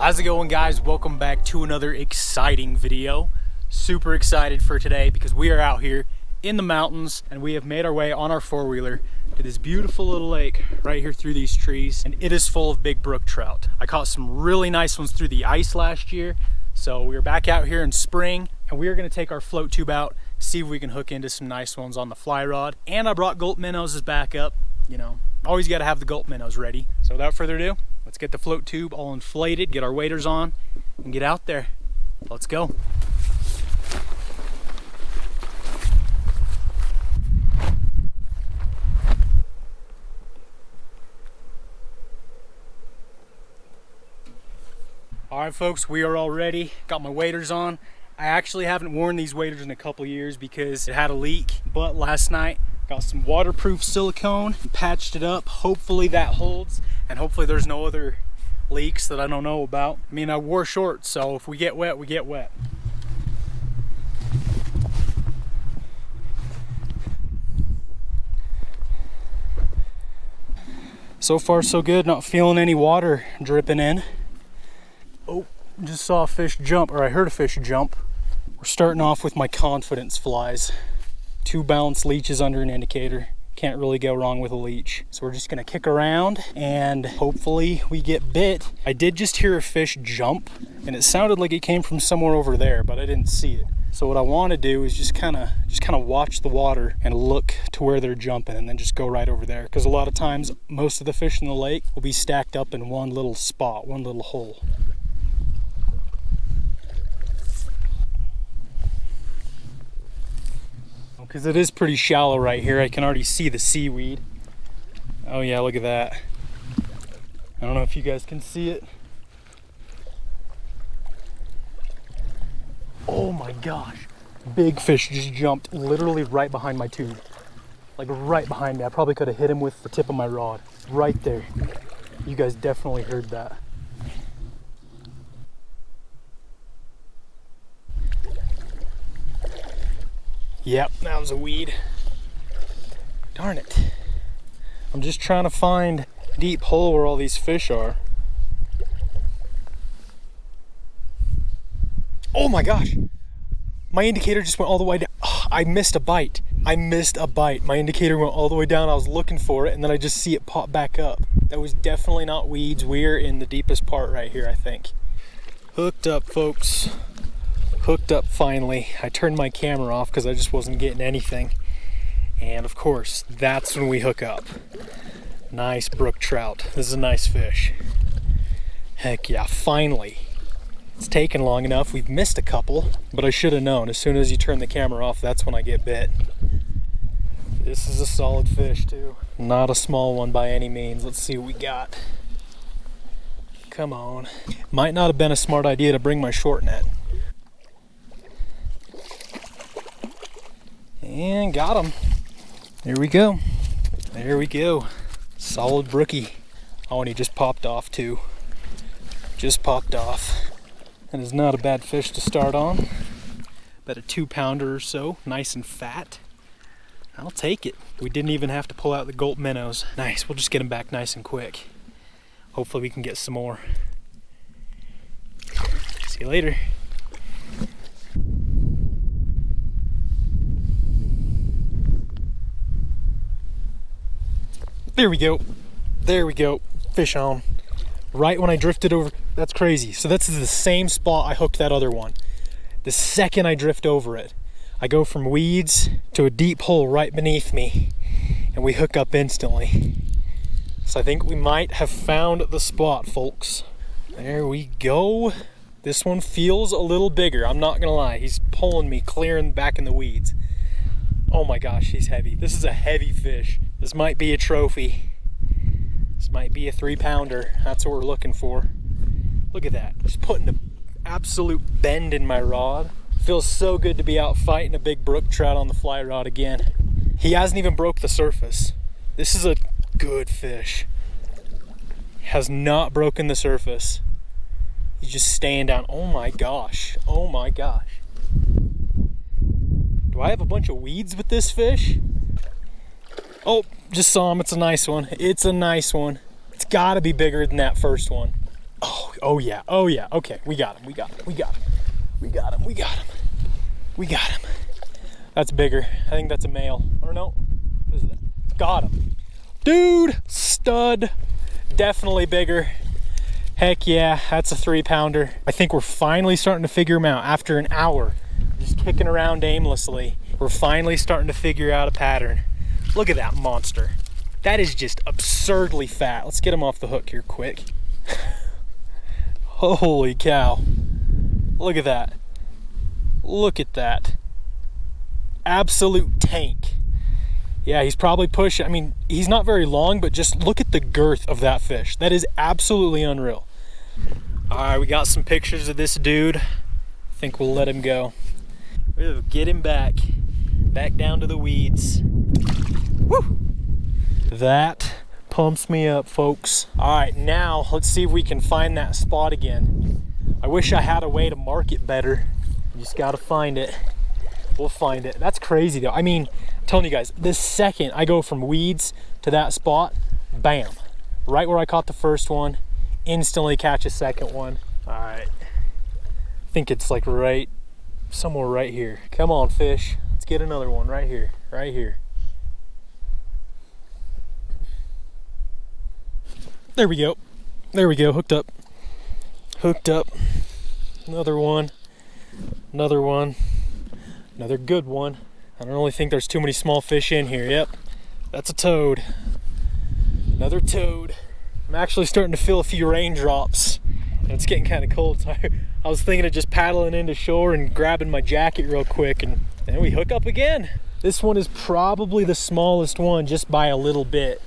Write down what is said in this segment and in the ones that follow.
How's it going, guys? Welcome back to another exciting video. Super excited for today because we are out here in the mountains and we have made our way on our four-wheeler to this beautiful little lake right here through these trees, and it is full of big brook trout. I caught some really nice ones through the ice last year, so we're back out here in spring and we are going to take our float tube out, see if we can hook into some nice ones on the fly rod. And I brought gulp minnows as backup. You know, always got to have the gulp minnows ready. So without further ado, let's get the float tube all inflated, get our waders on, and get out there. Let's go. All right, folks, we are all ready. Got my waders on. I actually haven't worn these waders in a couple years because it had a leak, but last night got some waterproof silicone, patched it up. Hopefully that holds, and hopefully there's no other leaks that I don't know about. I mean, I wore shorts, so if we get wet, we get wet. So far so good, not feeling any water dripping in. Oh, just saw a fish jump, or I heard a fish jump. We're starting off with my confidence flies. 2 balanced leeches under an indicator. Can't really go wrong with a leech. So we're just gonna kick around and hopefully we get bit. I did just hear a fish jump and it sounded like it came from somewhere over there, but I didn't see it. So what I want to do is just kind of watch the water and look to where they're jumping and then just go right over there. Because a lot of times, most of the fish in the lake will be stacked up in one little spot, one little hole. Because it is pretty shallow right here. I can already see the seaweed. Oh yeah, look at that. I don't know if you guys can see it. Oh my gosh. Big fish just jumped literally right behind my tube. Like right behind me. I probably could have hit him with the tip of my rod. Right there. You guys definitely heard that. Yep, that was a weed. Darn it. I'm just trying to find a deep hole where all these fish are. Oh my gosh. My indicator just went all the way down. Oh, I missed a bite. My indicator went all the way down. I was looking for it and then I just see it pop back up. That was definitely not weeds. We're in the deepest part right here, I think. Hooked up, folks. Hooked up finally. I turned my camera off because I just wasn't getting anything. And of course, that's when we hook up. Nice brook trout. This is a nice fish. Heck yeah, finally. It's taken long enough. We've missed a couple, but I should have known. As soon as you turn the camera off, that's when I get bit. This is a solid fish too. Not a small one by any means. Let's see what we got. Come on. Might not have been a smart idea to bring my short net. And got him. There we go. There we go. Solid brookie. Oh, and he just popped off too. Just popped off. That is not a bad fish to start on. About a 2-pounder or so. Nice and fat. I'll take it. We didn't even have to pull out the gulp minnows. Nice. We'll just get them back nice and quick. Hopefully we can get some more. See you later. There we go. There we go. Fish on. Right when I drifted over. That's crazy. So that's the same spot I hooked that other one. The second I drift over it, I go from weeds to a deep hole right beneath me, and we hook up instantly. So I think we might have found the spot, folks. There we go. This one feels a little bigger. I'm not gonna lie. He's pulling me clear and back in the weeds. Oh my gosh, he's heavy. This is a heavy fish. This might be a trophy. This might be a 3-pounder. That's what we're looking for. Look at that. Just putting an absolute bend in my rod. Feels so good to be out fighting a big brook trout on the fly rod again. He hasn't even broke the surface. This is a good fish. Has not broken the surface. He's just staying down. Oh my gosh. Oh my gosh. Do I have a bunch of weeds with this fish? Oh, just saw him. It's a nice one. It's a nice one. It's got to be bigger than that first one. Oh, Oh yeah, oh yeah. Okay, we got him, we got him, we got him. We got him, we got him. We got him. That's bigger. I think that's a male. Or no, what is that? Got him. Dude, stud. Definitely bigger. Heck yeah, that's a 3-pounder. I think we're finally starting to figure him out after an hour. Just kicking around aimlessly. We're finally starting to figure out a pattern. Look at that monster. That is just absurdly fat. Let's get him off the hook here quick. Holy cow. Look at that. Look at that. Absolute tank. Yeah, he's probably pushing. I mean, he's not very long, but just look at the girth of that fish. That is absolutely unreal. All right, we got some pictures of this dude. I think we'll let him go. We'll get him back down to the weeds. Woo! That pumps me up, folks. All right, now let's see if we can find that spot again. I wish I had a way to mark it better. You just gotta find it. We'll find it. That's crazy though. I mean, I'm telling you guys, this second I go from weeds to that spot, bam. Right where I caught the first one, instantly catch a second one. All right. I think it's like right, somewhere right here. Come on, fish. Let's get another one right here, right here. There we go. There we go, hooked up. Hooked up. Another one. Another one. Another good one. I don't really think there's too many small fish in here. Yep, that's a toad. Another toad. I'm actually starting to feel a few raindrops. And it's getting kind of cold, so I was thinking of just paddling into shore and grabbing my jacket real quick, and then we hook up again. This one is probably the smallest one just by a little bit.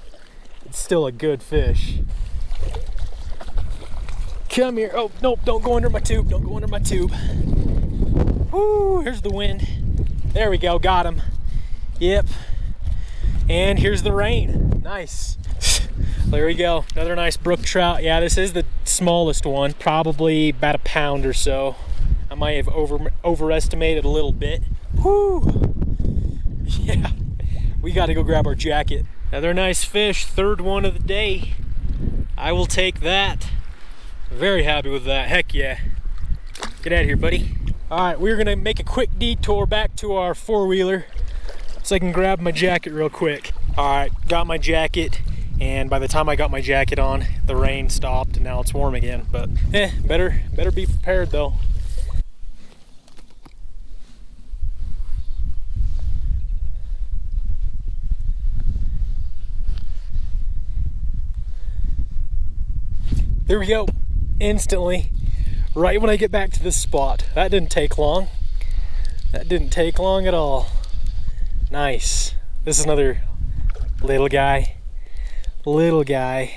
It's still a good fish. Come here. Oh, nope, don't go under my tube. Don't go under my tube. Woo, here's the wind. There we go, got him. Yep. And here's the rain. Nice. There we go, another nice brook trout. Yeah, this is the smallest one, probably about a pound or so. I might have overestimated a little bit. Woo! Yeah, we gotta go grab our jacket. Another nice fish, third one of the day. I will take that. Very happy with that, heck yeah. Get out of here, buddy. All right, we're gonna make a quick detour back to our four-wheeler so I can grab my jacket real quick. All right, got my jacket, and by the time I got my jacket on, the rain stopped and now it's warm again, but better be prepared though. There we go, instantly. Right when I get back to this spot. That didn't take long. That didn't take long at all. Nice. This is another little guy. Little guy.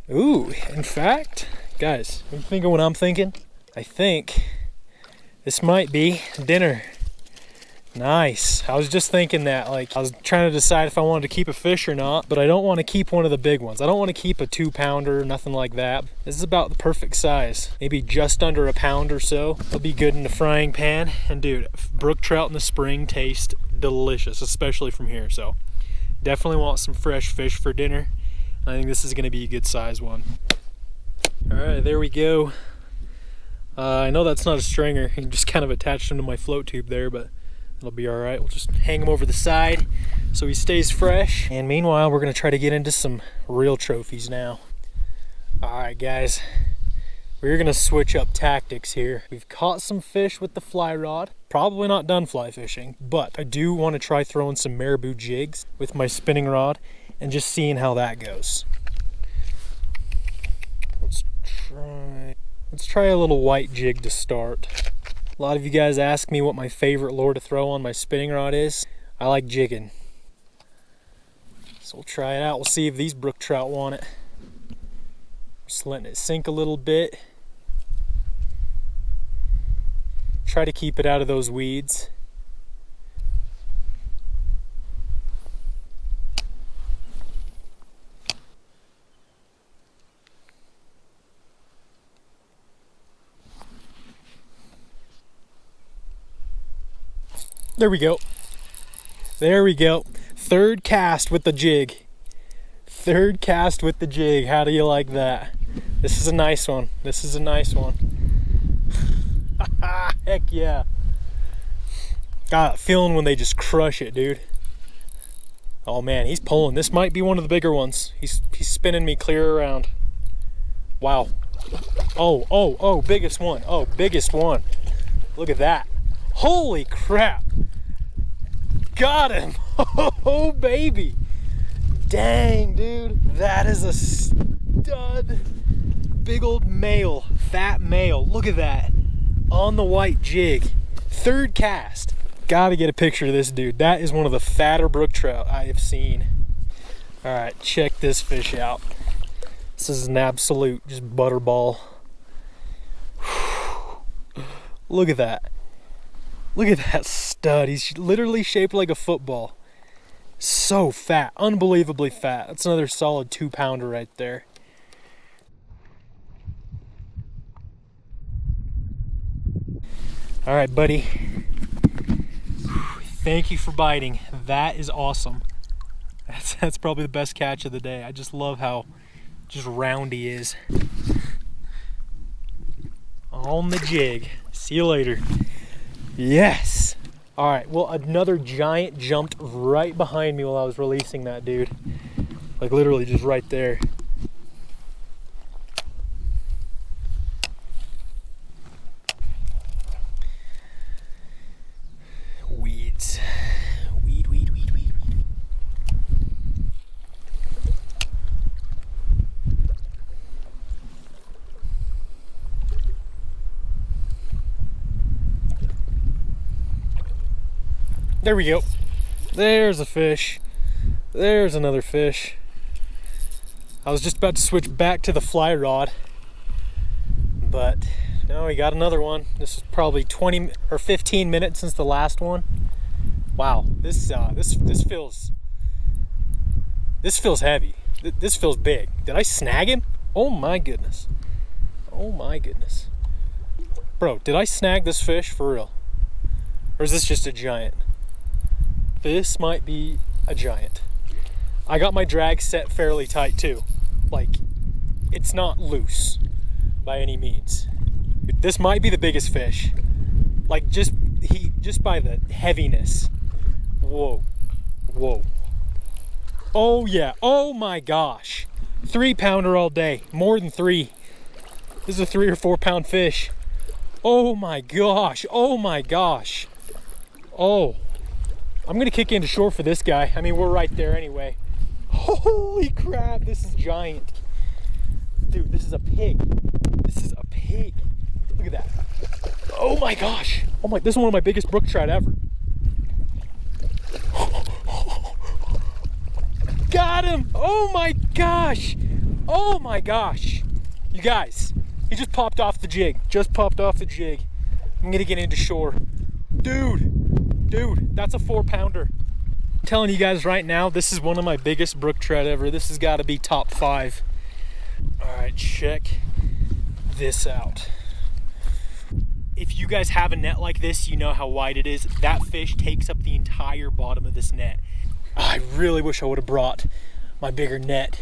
Ooh, in fact, guys, you thinking what I'm thinking? I think this might be dinner. Nice. I was just thinking that, like, I was trying to decide if I wanted to keep a fish or not, but I don't want to keep one of the big ones. I don't want to keep a 2-pounder, nothing like that. This is about the perfect size. Maybe just under a pound or so. It'll be good in the frying pan. And dude, brook trout in the spring taste delicious, especially from here. So definitely want some fresh fish for dinner. I think this is going to be a good size one. All right, there we go. I know that's not a stringer. You just kind of attached him to my float tube there, but it'll be all right. We'll just hang him over the side so he stays fresh. And meanwhile, we're gonna try to get into some real trophies now. All right, guys, we're gonna switch up tactics here. We've caught some fish with the fly rod. Probably not done fly fishing, but I do want to try throwing some marabou jigs with my spinning rod and just seeing how that goes. Let's try a little white jig to start. A lot of you guys ask me what my favorite lure to throw on my spinning rod is. I like jigging. So we'll try it out. We'll see if these brook trout want it. Just letting it sink a little bit. Try to keep it out of those weeds. There we go. There we go. Third cast with the jig. Third cast with the jig. How do you like that? This is a nice one. This is a nice one. Heck yeah. Got a feeling when they just crush it, dude. Oh man, he's pulling. This might be one of the bigger ones. He's spinning me clear around. Wow. Oh, biggest one. Oh, biggest one. Look at that. Holy crap. Got him. Oh, baby. Dang, dude. That is a stud. Big old male, fat male. Look at that. On the white jig. Third cast. Gotta get a picture of this dude. That is one of the fatter brook trout I have seen. All right, check this fish out. This is an absolute just butterball. Look at that. Look at that stud. He's literally shaped like a football. So fat, unbelievably fat. That's another solid 2-pounder right there. All right, buddy. Thank you for biting. That is awesome. That's probably the best catch of the day. I just love how just round he is. On the jig. See you later. Yes. All right, well, another giant jumped right behind me while I was releasing that dude. Like literally just right there. Weeds. Weed. There we go. There's a fish. There's another fish. I was just about to switch back to the fly rod, but no, we got another one. This is probably 20 or 15 minutes since the last one. Wow, this feels heavy. This feels big. Did I snag him? Oh my goodness. Oh my goodness. Bro, did I snag this fish for real? Or is this just a giant? This might be a giant. I got my drag set fairly tight too. Like, it's not loose by any means. This might be the biggest fish. Like, just by the heaviness. Whoa. Oh yeah, oh my gosh. 3-pounder all day, more than 3. This is a 3 or 4 pound fish. Oh my gosh, oh my gosh. Oh, I'm gonna kick into shore for this guy. I mean, we're right there anyway. Holy crap, this is giant. Dude, this is a pig. This is a pig. Look at that. Oh my gosh. Oh my, this is one of my biggest brook trout ever. Got him. Oh my gosh. Oh my gosh. You guys, he just popped off the jig. Just popped off the jig. I'm gonna get into shore. Dude, that's a 4-pounder. I'm telling you guys right now, this is one of my biggest brook trout ever. This has got to be top 5. All right, check this out. If you guys have a net like this, you know how wide it is. That fish takes up the entire bottom of this net. I really wish I would have brought my bigger net.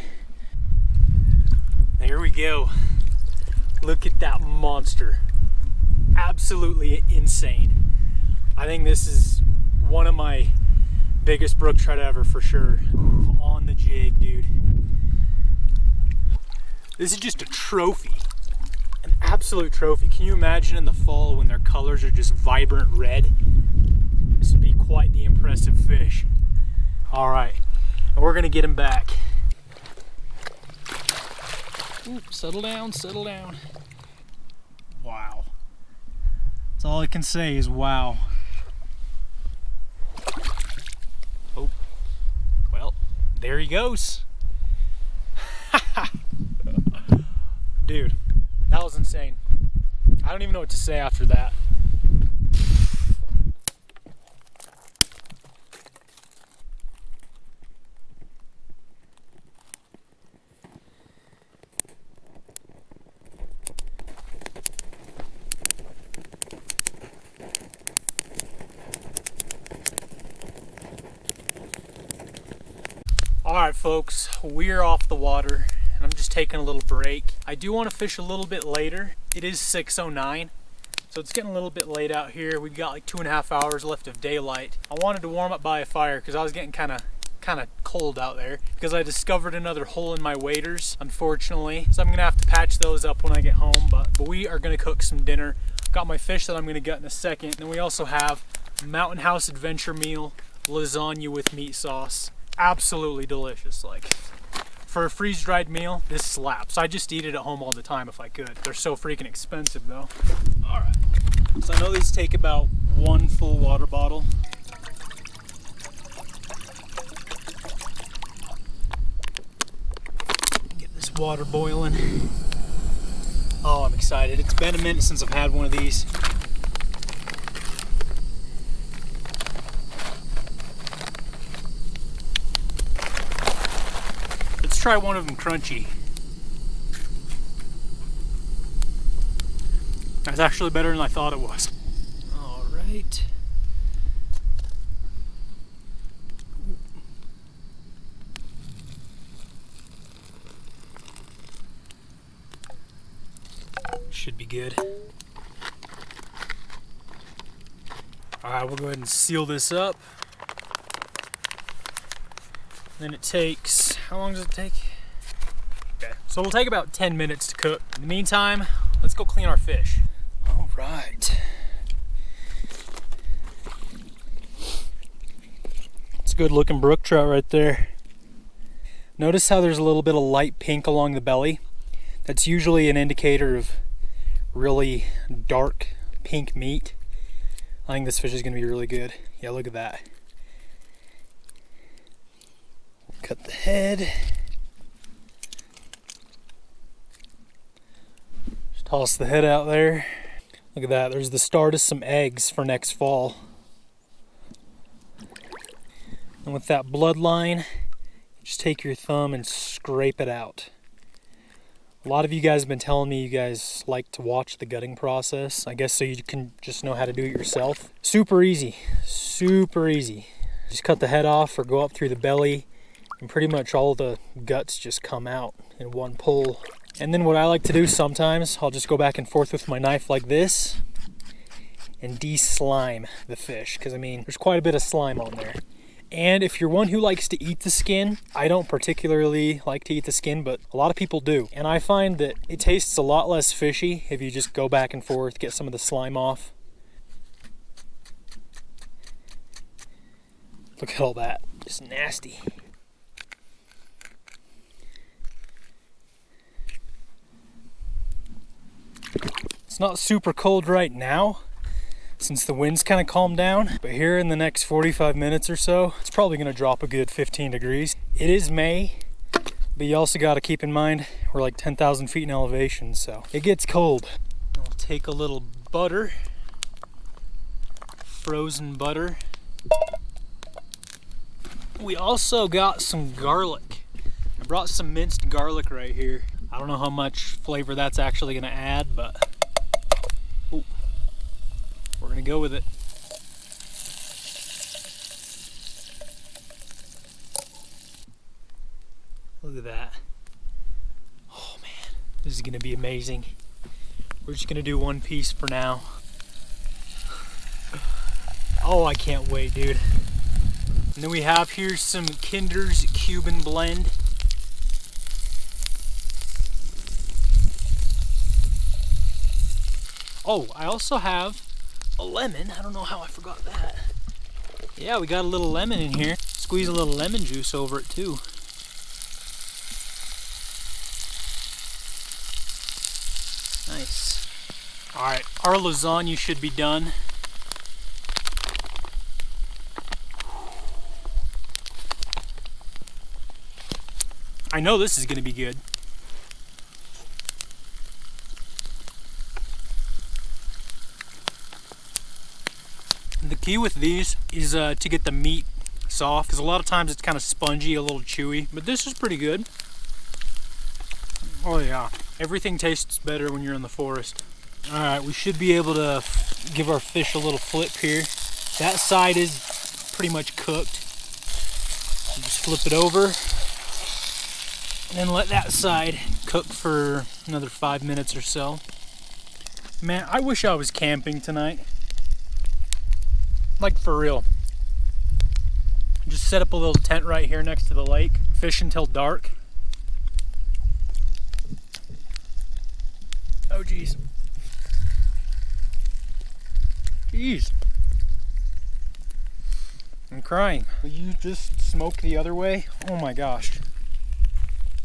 There we go. Look at that monster. Absolutely insane. I think this is one of my biggest brook trout ever for sure. On the jig, dude. This is just a trophy. An absolute trophy. Can you imagine in the fall when their colors are just vibrant red? This would be quite the impressive fish. All right, and we're gonna get him back. Ooh, settle down, settle down. Wow. That's all I can say is wow. Oh, well, there he goes. Dude, that was insane. I don't even know what to say after that. All right, folks, we're off the water, and I'm just taking a little break. I do want to fish a little bit later. It is 6:09, so it's getting a little bit late out here. We've got like 2.5 hours left of daylight. I wanted to warm up by a fire because I was getting kind of cold out there because I discovered another hole in my waders, unfortunately. So I'm gonna have to patch those up when I get home, but we are gonna cook some dinner. Got my fish that I'm gonna gut in a second. Then we also have Mountain House Adventure Meal lasagna with meat sauce. Absolutely delicious. Like, for a freeze-dried meal, this slaps. I just eat it at home all the time if I could. They're so freaking expensive though. All right, so I know these take about 1 full water bottle. Get this water boiling. Oh, I'm excited. It's been a minute since I've had one of these. Let's try one of them crunchy. That's actually better than I thought it was. All right. Should be good. All right, we'll go ahead and seal this up. Then it takes, how long does it take? Okay, so it'll take about 10 minutes to cook. In the meantime, let's go clean our fish. All right. It's a good looking brook trout right there. Notice how there's a little bit of light pink along the belly. That's usually an indicator of really dark pink meat. I think this fish is gonna be really good. Yeah, look at that. Cut the head. Just toss the head out there. Look at that, there's the start of some eggs for next fall. And with that bloodline, just take your thumb and scrape it out. A lot of you guys have been telling me you guys like to watch the gutting process. I guess so you can just know how to do it yourself. Super easy, super easy. Just cut the head off or go up through the belly, and pretty much all the guts just come out in one pull. And then what I like to do sometimes, I'll just go back and forth with my knife like this and de-slime the fish, because I mean, there's quite a bit of slime on there. And if you're one who likes to eat the skin, I don't particularly like to eat the skin, but a lot of people do. And I find that it tastes a lot less fishy if you just go back and forth, get some of the slime off. Look at all that, just nasty. It's not super cold right now, since the wind's kind of calmed down, but here in the next 45 minutes or so, it's probably gonna drop a good 15 degrees. It is May, but you also gotta keep in mind, we're like 10,000 feet in elevation, so it gets cold. I'll take a little butter, frozen butter. We also got some garlic. I brought some minced garlic right here. I don't know how much flavor that's actually gonna add, but ooh, we're gonna go with it. Look at that. Oh man, this is gonna be amazing. We're just gonna do one piece for now. Oh, I can't wait, dude. And then we have here some Kinder's Cuban blend. Oh, I also have a lemon. I don't know how I forgot that. Yeah, we got a little lemon in here. Squeeze a little lemon juice over it too. Nice. All right, our lasagna should be done. I know this is gonna be good. The key with these is to get the meat soft, because a lot of times it's kind of spongy, a little chewy, but this is pretty good. Oh yeah, everything tastes better when you're in the forest. All right, we should be able to give our fish a little flip here. That side is pretty much cooked. So just flip it over. And then let that side cook for another 5 minutes or so. Man, I wish I was camping tonight. Like, for real. Just set up a little tent right here next to the lake. Fish until dark. Oh, geez. Jeez. I'm crying. Will you just smoke the other way? Oh my gosh.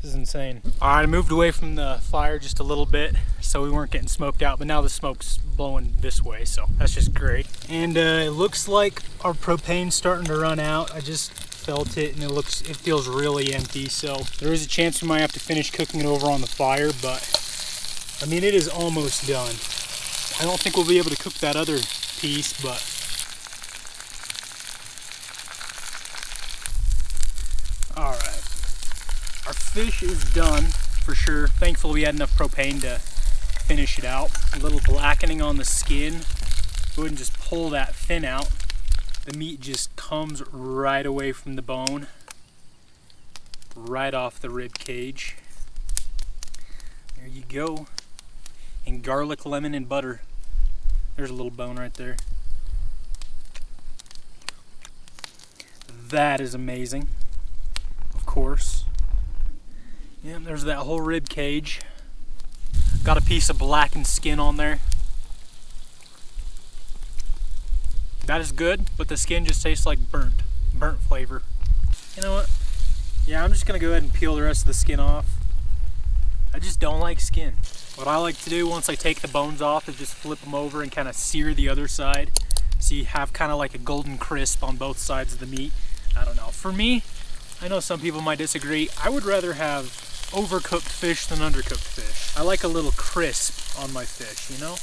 This is insane. All right, I moved away from the fire just a little bit so we weren't getting smoked out, but now the smoke's blowing this way, so that's just great. And it looks like our propane's starting to run out. I just felt it and it feels really empty, so there is a chance we might have to finish cooking it over on the fire, but I mean, it is almost done. I don't think we'll be able to cook that other piece, but all right. Our fish is done for sure. Thankfully we had enough propane to finish it out. A little blackening on the skin. Go ahead and just pull that fin out. The meat just comes right away from the bone, right off the rib cage. There you go. And garlic, lemon, and butter. There's a little bone right there. That is amazing. Of course. Yeah, there's that whole rib cage. Got a piece of blackened skin on there. That is good, but the skin just tastes like burnt flavor. You know what? Yeah, I'm just gonna go ahead and peel the rest of the skin off. I just don't like skin. What I like to do once I take the bones off is just flip them over and kind of sear the other side. So you have kind of like a golden crisp on both sides of the meat. I don't know. For me, I know some people might disagree. I would rather have overcooked fish than undercooked fish. I like a little crisp on my fish, you know?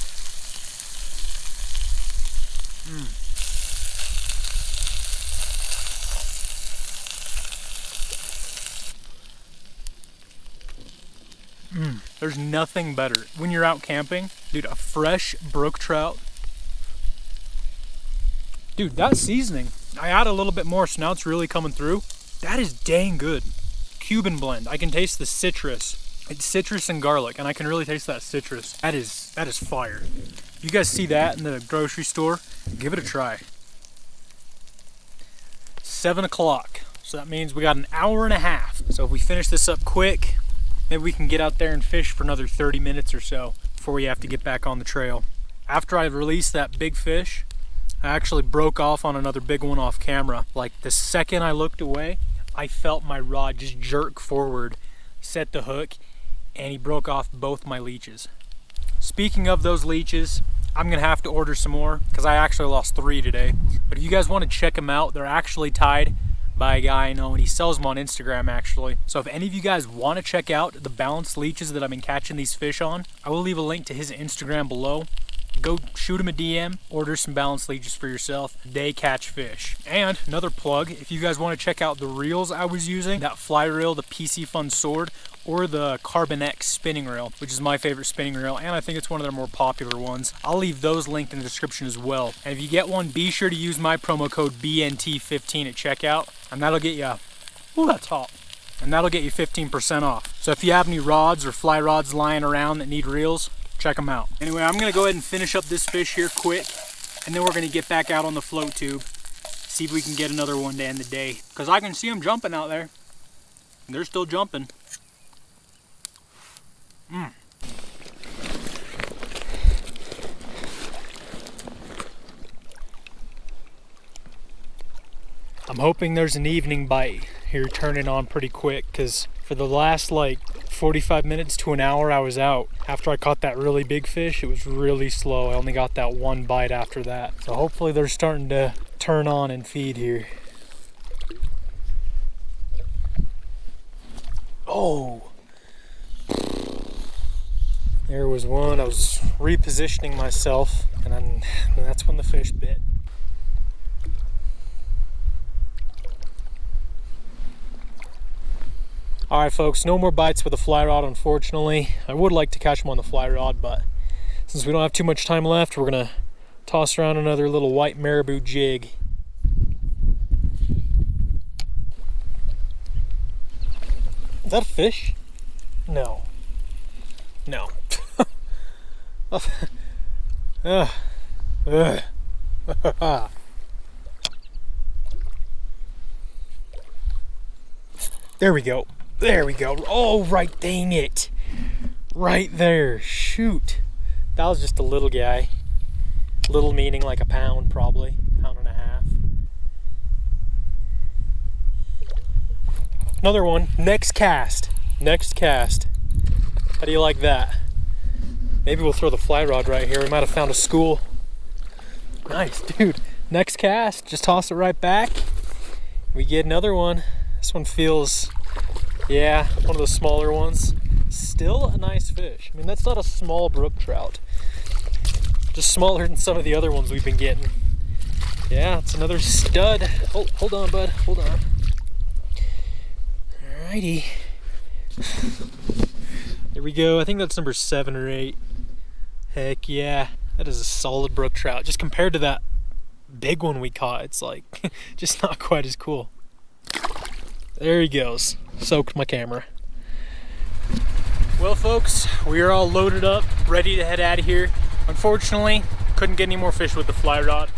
There's nothing better when you're out camping. Dude, a fresh brook trout. Dude, that seasoning, I add a little bit more, so now it's really coming through. That is dang good. Cuban blend. I can taste the citrus. It's citrus and garlic, and I can really taste that citrus. That is fire. You guys see that in the grocery store? Give it a try. 7 o'clock. So that means we got an hour and a half. So if we finish this up quick, maybe we can get out there and fish for another 30 minutes or so before we have to get back on the trail. After I released that big fish, I actually broke off on another big one off camera. Like the second I looked away, I felt my rod just jerk forward, set the hook, and he broke off both my leeches. Speaking of those leeches, I'm gonna have to order some more because I actually lost 3 today. But if you guys want to check them out, they're actually tied by a guy I know, and he sells them on Instagram actually. So if any of you guys want to check out the balanced leeches that I've been catching these fish on, I will leave a link to his Instagram below. Go shoot him a DM, order some balanced leeches for yourself. They catch fish. And another plug, if you guys want to check out the reels I was using, that fly reel, the PC Fun Sword, or the Carbon X spinning reel, which is my favorite spinning reel, and I think it's one of their more popular ones. I'll leave those linked in the description as well. And if you get one, be sure to use my promo code BNT15 at checkout, and that'll get you, ooh, that's hot. And that'll get you 15% off. So if you have any rods or fly rods lying around that need reels, check them out. Anyway, I'm gonna go ahead and finish up this fish here quick, and then we're gonna get back out on the float tube, see if we can get another one to end the day. Because I can see them jumping out there. They're still jumping. I'm hoping there's an evening bite here turning on pretty quick, because for the last like 45 minutes to an hour I was out. After I caught that really big fish, it was really slow. I only got that one bite after that. So hopefully they're starting to turn on and feed here. Oh! There was one. I was repositioning myself, and then that's when the fish bit. Alright folks, no more bites with a fly rod, unfortunately. I would like to catch them on the fly rod, but since we don't have too much time left, we're gonna toss around another little white marabou jig. Is that a fish? No. No. There we go. There we go. Oh, right, dang it. Right there. Shoot. That was just a little guy. Little meaning like a pound, probably. Pound and a half. Another one. Next cast. Next cast. How do you like that? Maybe we'll throw the fly rod right here. We might have found a school. Nice, dude. Next cast. Just toss it right back. We get another one. This one feels, yeah, one of the smaller ones. Still a nice fish. I mean, that's not a small brook trout. Just smaller than some of the other ones we've been getting. Yeah, it's another stud. Hold on, bud. Hold on. Alrighty. There we go. I think that's number 7 or 8. Heck yeah. That is a solid brook trout. Just compared to that big one we caught, it's like just not quite as cool. There he goes. Soaked my camera. Well, folks, we are all loaded up, ready to head out of here. Unfortunately, couldn't get any more fish with the fly rod.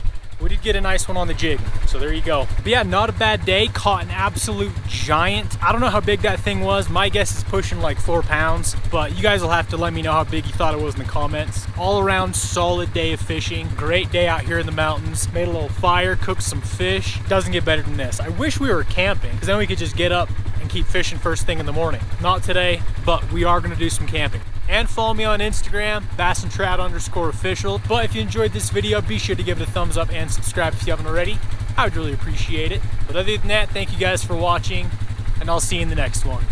We did get a nice one on the jig, so there you go. But yeah, not a bad day. Caught an absolute giant. I don't know how big that thing was. My guess is pushing like 4 pounds, but you guys will have to let me know how big you thought it was in the comments. All around solid day of fishing. Great day out here in the mountains. Made a little fire, cooked some fish. Doesn't get better than this. I wish we were camping, because then we could just get up and keep fishing first thing in the morning. Not today, but we are gonna do some camping. And follow me on Instagram, bassandtrout_official. But if you enjoyed this video, be sure to give it a thumbs up and subscribe if you haven't already. I would really appreciate it. But other than that, thank you guys for watching, and I'll see you in the next one.